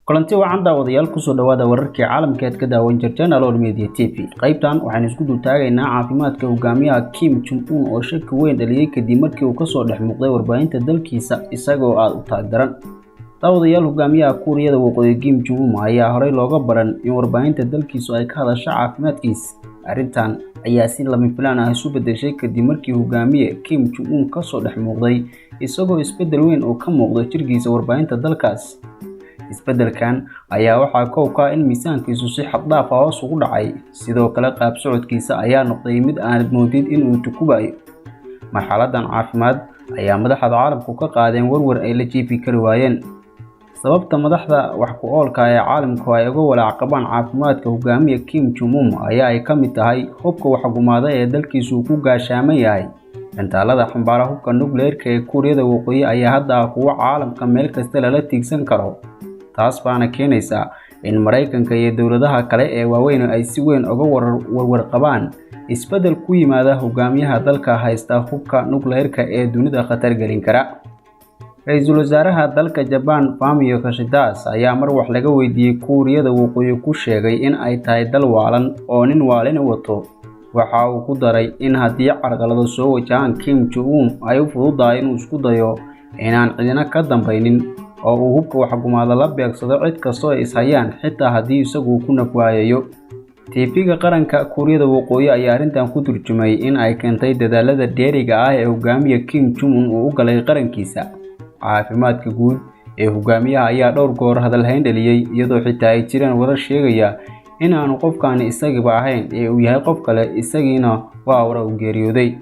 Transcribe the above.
kulanti wacan daawadayaal kusoo dhawaada wararkii caalamka ee ka daawan jirteen Alool Media TV. Qaybtan waxaan isku dul taagaynaa caafimaadka hogaamiyaha Kim Jong-un oo shaki weyn dhaliyay kadib markii uu ka soo dhex muuqday warbaahinta dalkiisa isagoo aad u taagdaran. Daawadayaal, hogaamiyaha Kuuriyada Waqooyi Kim Jong-un ayaa horey looga baran in warbaahinta dalkiisu ay ka hadasho caafimaadkiisa. Arrintan ayaa si lama filaan ah isu bedeshay kadib markii hogaamiye Kim Jong-un ka soo dhex muuqday isagoo isbedel weyn oo ka muuqda jirkiisa warbaahinta dalkaas. Isbedelkan ayaa waxaa koob in miisaankiisu si xad dhaaf ah hoos ugu dhacay, sidoo kale qaab socodkiisa ayaa noqday mid aan moodid in uu tukubayo. Marxaladan caafimaad ayaa madaxda caalamku ka qaadeen warwar ay la jiifi kari waayeen. Sababta madaxda wax ku oolka ee caalamku ay uga walaac qabaan caafimaadka hogaamiye Kim Jong-un ayaa ay ka mid tahay hubka waxgumaada ee dalkiisu ku gaashaaman yahay. Gantaalada xambaara hubka nukleerka ee Kuuriyada Waqooyi ayaa hadda kuwa caalamka meel kasta lala tiigsan karo. Taas baana keenaysa in Mareykanka iyo dawladaha kale ee waaweyn ay si weyn uga warwar qabaan isbedel ku yimaada hogaamiyaha dalka haysta hubka nukleerka ee dunida khatar gelin kara. Ra'iisul Wasaaraha dalka Japan Fumio Kishida ayaa mar wax laga weydiiyay Kuuriyada Waqooyi ku sheegay in ay tahay dal waalan oo nin waalin wato. Waxa uu ku daray in haddii carqalado soo wajahaan Kim Jong-un ay u fududahay inuu isku dayo inaan cidina ka dambaynin oo uu hubka waxgumaada la beegsado cid kasta oo is hayaan, xitaa haddii isagu ku nafwaayayo. TV-ga qaranka Kuuriyada Waqooyi ayaa arrintan ku turjumay in ay keentay dadaalada dheeriga ah ee hogaamiye Kim Jong-un uu u galay qarankiisa. Caafimaadka guud ee hogaamiyaha ayaa dhowr goor hadal hayn dhaliyay, iyadoo xitaa ay jiraan warar sheegaya in aanu qofkaani isagiba ahayn ee uu yahay qof kale, isagiina waa hore u geeriyooday.